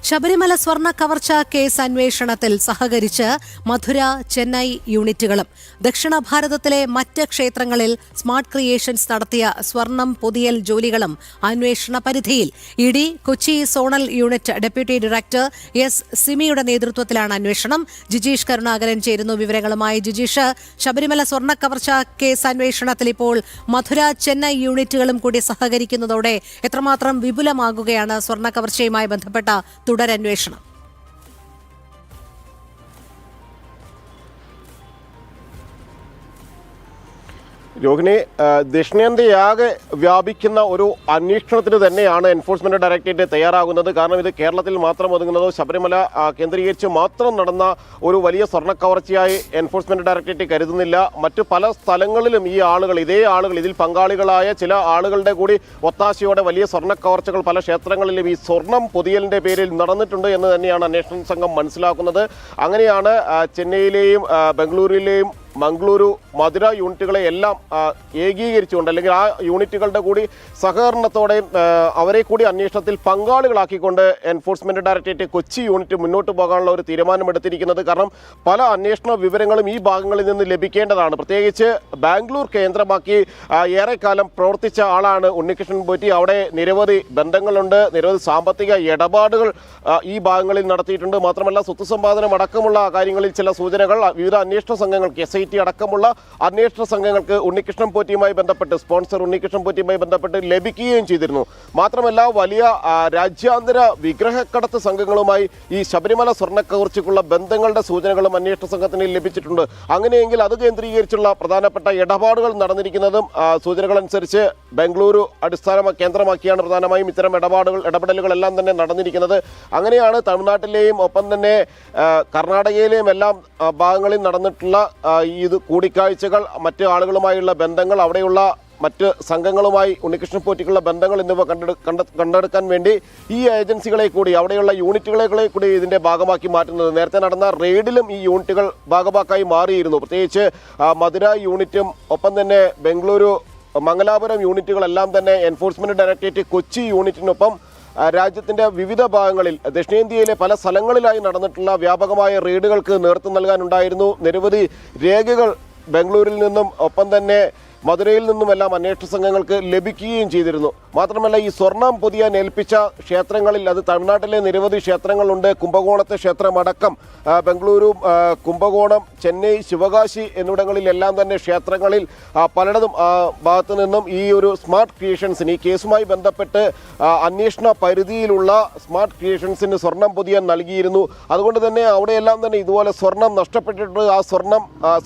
ശബരിമല സ്വർണ്ണ കവർച്ച കേസ് അന്വേഷണത്തിൽ സഹകരിച്ച് മധുര, ചെന്നൈ യൂണിറ്റുകളും ദക്ഷിണ ഭാരതത്തിലെ മറ്റ് ക്ഷേത്രങ്ങളിൽ സ്മാർട്ട് ക്രിയേഷൻസ് നടത്തിയ സ്വർണം പൊതിയൽ ജോലികളും അന്വേഷണ പരിധിയിൽ. ED Kochi zonal unit deputy director S സിമിയുടെ നേതൃത്വത്തിലാണ് അന്വേഷണം. ജിജീഷ് കരുണാകരൻ ചേരുന്നു വിവരങ്ങളുമായി. ജിജീഷ്, ശബരിമല സ്വർണ്ണ കവർച്ച കേസ് അന്വേഷണത്തിൽ ഇപ്പോൾ മധുര, ചെന്നൈ യൂണിറ്റുകളും കൂടി സഹകരിക്കുന്നതോടെ എത്രമാത്രം വിപുലമാകുകയാണ് സ്വർണ്ണ കവർച്ചയുമായി ബന്ധപ്പെട്ട തുടരന്വേഷണം? രോഹിണി, ദക്ഷിണേന്ത്യയാകെ വ്യാപിക്കുന്ന ഒരു അന്വേഷണത്തിന് തന്നെയാണ് എൻഫോഴ്സ്മെന്റ് ഡയറക്ടറേറ്റ് തയ്യാറാകുന്നത്. കാരണം ഇത് കേരളത്തിൽ മാത്രം ഒതുങ്ങുന്നതോ ശബരിമല കേന്ദ്രീകരിച്ച് മാത്രം നടന്ന ഒരു വലിയ സ്വർണ്ണ കവർച്ചയായി എൻഫോഴ്സ്മെന്റ് ഡയറക്ടറേറ്റ് കരുതുന്നില്ല. മറ്റു പല സ്ഥലങ്ങളിലും ഈ ആളുകൾ, ഇതേ ആളുകൾ, ഇതിൽ പങ്കാളികളായ ചില ആളുകളുടെ കൂടി ഒത്താശയോടെ വലിയ സ്വർണ്ണ കവർച്ചകൾ പല ക്ഷേത്രങ്ങളിലും ഈ സ്വർണം പൊതിയലിന്റെ പേരിൽ നടന്നിട്ടുണ്ട് എന്ന് തന്നെയാണ് അന്വേഷണ സംഘം മനസ്സിലാക്കുന്നത്. അങ്ങനെയാണ് ചെന്നൈയിലെയും ബംഗളൂരുവിലെയും മംഗളൂരു, മധുര യൂണിറ്റുകളെ എല്ലാം ഏകീകരിച്ചുകൊണ്ട്, അല്ലെങ്കിൽ ആ യൂണിറ്റുകളുടെ കൂടി സഹകരണത്തോടെ അവരെ കൂടി അന്വേഷണത്തിൽ പങ്കാളികളാക്കിക്കൊണ്ട് എൻഫോഴ്സ്മെന്റ് ഡയറക്ടറേറ്റ് കൊച്ചി യൂണിറ്റ് മുന്നോട്ട് പോകാനുള്ള ഒരു തീരുമാനമെടുത്തിരിക്കുന്നത്. കാരണം പല അന്വേഷണ വിവരങ്ങളും ഈ ഭാഗങ്ങളിൽ നിന്ന് ലഭിക്കേണ്ടതാണ്. പ്രത്യേകിച്ച് ബാംഗ്ലൂർ കേന്ദ്രമാക്കി ഏറെക്കാലം പ്രവർത്തിച്ച ആളാണ് ഉണ്ണികൃഷ്ണൻ പോറ്റി. അവിടെ നിരവധി ബന്ധങ്ങളുണ്ട്, നിരവധി സാമ്പത്തിക ഇടപാടുകൾ ഈ ഭാഗങ്ങളിൽ നടത്തിയിട്ടുണ്ട്. മാത്രമല്ല സ്വത്ത് സമ്പാദനം അടക്കമുള്ള കാര്യങ്ങളിൽ ചില സൂചനകൾ വിവിധ അന്വേഷണ സംഘങ്ങൾക്ക്, SIT അടക്കമുള്ള അന്വേഷണ സംഘങ്ങൾക്ക് ഉണ്ണികൃഷ്ണൻ പോറ്റിയുമായി ബന്ധപ്പെട്ട്, സ്പോൺസർ ഉണ്ണികൃഷ്ണൻ പോറ്റിയുമായി ബന്ധപ്പെട്ട് ലഭിക്കുകയും ചെയ്തിരുന്നു. മാത്രമല്ല വലിയ രാജ്യാന്തര വിഗ്രഹക്കടത്ത് സംഘങ്ങളുമായി ഈ ശബരിമല സ്വർണ്ണക്കവർച്ചയ്ക്കുള്ള ബന്ധങ്ങളുടെ സൂചനകളും അന്വേഷണ സംഘത്തിന് ലഭിച്ചിട്ടുണ്ട്. അങ്ങനെയെങ്കിൽ അത് കേന്ദ്രീകരിച്ചുള്ള പ്രധാനപ്പെട്ട ഇടപാടുകൾ നടന്നിരിക്കുന്നതും സൂചനകളനുസരിച്ച് ബംഗളൂരു കേന്ദ്രമാക്കിയാണ് പ്രധാനമായും ഇത്തരം ഇടപെടലുകളെല്ലാം തന്നെ നടന്നിരിക്കുന്നത്. അങ്ങനെയാണ് തമിഴ്നാട്ടിലെയും ഒപ്പം തന്നെ കർണാടകയിലെയും എല്ലാം ഭാഗങ്ങളിൽ നടന്നിട്ടുള്ള ഇത് കൂടിക്കാഴ്ചകൾ, മറ്റ് ആളുകളുമായുള്ള ബന്ധങ്ങൾ, അവിടെയുള്ള മറ്റ് സംഘങ്ങളുമായി ഉണ്ണികൃഷ്ണൻ പോറ്റിക്കുള്ള ബന്ധങ്ങൾ എന്നിവ കണ്ടെടുക്കാൻ വേണ്ടി ഈ ഏജൻസികളെ കൂടി, അവിടെയുള്ള യൂണിറ്റുകളെ കൂടി ഇതിൻ്റെ ഭാഗമാക്കി മാറ്റുന്നത്. നേരത്തെ നടന്ന റെയ്ഡിലും ഈ യൂണിറ്റുകൾ ഭാഗമാക്കായി മാറിയിരുന്നു. പ്രത്യേകിച്ച് മധുര യൂണിറ്റും ഒപ്പം തന്നെ ബംഗളൂരു, മംഗലാപുരം യൂണിറ്റുകളെല്ലാം തന്നെ എൻഫോഴ്സ്മെന്റ് ഡയറക്ടറേറ്റ് കൊച്ചി യൂണിറ്റിനൊപ്പം രാജ്യത്തിൻ്റെ വിവിധ ഭാഗങ്ങളിൽ, ദക്ഷിണേന്ത്യയിലെ പല സ്ഥലങ്ങളിലായി നടന്നിട്ടുള്ള വ്യാപകമായ റെയ്ഡുകൾക്ക് നേതൃത്വം നൽകാനുണ്ടായിരുന്നു. നിരവധി രേഖകൾ ബംഗളൂരിൽ നിന്നും ഒപ്പം തന്നെ മധുരയിൽ നിന്നുമെല്ലാം അന്വേഷണ സംഘങ്ങൾക്ക് ലഭിക്കുകയും ചെയ്തിരുന്നു. മാത്രമല്ല ഈ സ്വർണം പൊതിയാൻ ഏൽപ്പിച്ച ക്ഷേത്രങ്ങളിൽ, അത് തമിഴ്നാട്ടിലെ നിരവധി ക്ഷേത്രങ്ങളുണ്ട്. കുംഭകോണത്തെ ക്ഷേത്രമടക്കം ബംഗളൂരു, കുംഭകോണം, ചെന്നൈ, ശിവകാശി എന്നിവിടങ്ങളിലെല്ലാം തന്നെ ക്ഷേത്രങ്ങളിൽ പലയിടത്തും ഭാഗത്തു നിന്നും ഈ ഒരു സ്മാർട്ട് ക്രിയേഷൻസിന്, ഈ കേസുമായി ബന്ധപ്പെട്ട് അന്വേഷണ പരിധിയിലുള്ള സ്മാർട്ട് ക്രിയേഷൻസിന് സ്വർണം പൊതിയാൻ നൽകിയിരുന്നു. അതുകൊണ്ട് തന്നെ അവിടെയെല്ലാം തന്നെ ഇതുപോലെ സ്വർണം നഷ്ടപ്പെട്ടിട്ട് ആ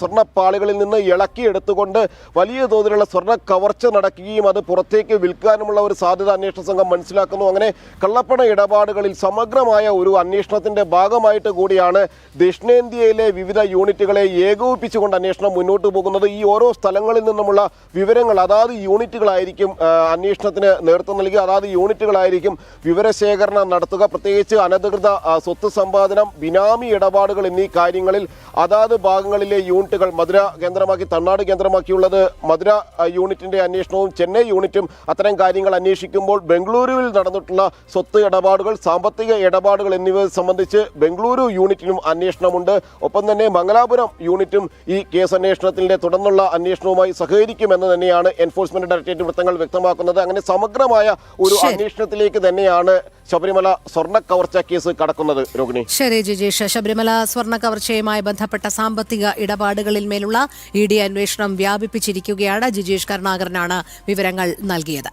സ്വർണ്ണപ്പാളികളിൽ നിന്ന് ഇളക്കിയെടുത്തുകൊണ്ട് വലിയ തോതിലുള്ള സ്വർണ്ണ കവർച്ച നടക്കുകയും അത് പുറത്തേക്ക് വിൽക്കാനുമുള്ള ഒരു സാധ്യത അന്വേഷണ സംഘം മനസ്സിലാക്കുന്നു. അങ്ങനെ കള്ളപ്പണ ഇടപാടുകളിൽ സമഗ്രമായ ഒരു അന്വേഷണത്തിന്റെ ഭാഗമായിട്ട് കൂടിയാണ് ദക്ഷിണേന്ത്യയിലെ വിവിധ യൂണിറ്റുകളെ ഏകോപിപ്പിച്ചുകൊണ്ട് അന്വേഷണം മുന്നോട്ട് പോകുന്നത്. ഈ ഓരോ സ്ഥലങ്ങളിൽ നിന്നുമുള്ള വിവരങ്ങൾ അതാത് യൂണിറ്റുകളായിരിക്കും അന്വേഷണത്തിന് നേതൃത്വം നൽകുക, അതാത് യൂണിറ്റുകളായിരിക്കും വിവരശേഖരണം നടത്തുക. പ്രത്യേകിച്ച് അനധികൃത സ്വത്ത് സമ്പാദനം, ബിനാമി ഇടപാടുകൾ എന്നീ കാര്യങ്ങളിൽ അതാത് ഭാഗങ്ങളിലെ യൂണിറ്റുകൾ, മധുര കേന്ദ്രമാക്കി, തമിഴ്നാട് കേന്ദ്രമാക്കിയുള്ളത് മധുര യൂണിറ്റിന്റെ അന്വേഷണവും ചെന്നൈ യൂണിറ്റും അത്തരം കാര്യങ്ങൾ അന്വേഷിക്കുമ്പോൾ ബംഗളൂരുവിൽ നടന്നിട്ടുള്ള സ്വത്ത് ഇടപാടുകൾ, സാമ്പത്തിക ഇടപാടുകൾ എന്നിവ സംബന്ധിച്ച് ബംഗളൂരു യൂണിറ്റിനും അന്വേഷണമുണ്ട്. ഒപ്പം തന്നെ മംഗലാപുരം യൂണിറ്റും ഈ കേസ് അന്വേഷണത്തിന്റെ തുടർന്നുള്ള അന്വേഷണവുമായി സഹകരിക്കുമെന്ന് തന്നെയാണ് എൻഫോഴ്സ്മെന്റ് ഡയറക്ടറേറ്റ് വൃത്തങ്ങൾ വ്യക്തമാക്കുന്നത്. അങ്ങനെ സമഗ്രമായ ഒരു അന്വേഷണത്തിലേക്ക് തന്നെയാണ് ശബരിമല സ്വർണ്ണ കവർച്ച കേസ് കടക്കുന്നത്. രോഹിണി, ശരി ജിജീഷ്, ശബരിമല സ്വർണ്ണ കവർച്ചയുമായി ബന്ധപ്പെട്ട സാമ്പത്തിക ഇടപാടുകളിൽ മേലുള്ള ED അന്വേഷണം വ്യാപിപ്പിച്ചിരിക്കുകയാണ്. ജിജീഷ് കരുണാകരനാണ് വിവരങ്ങൾ നൽകിയത്.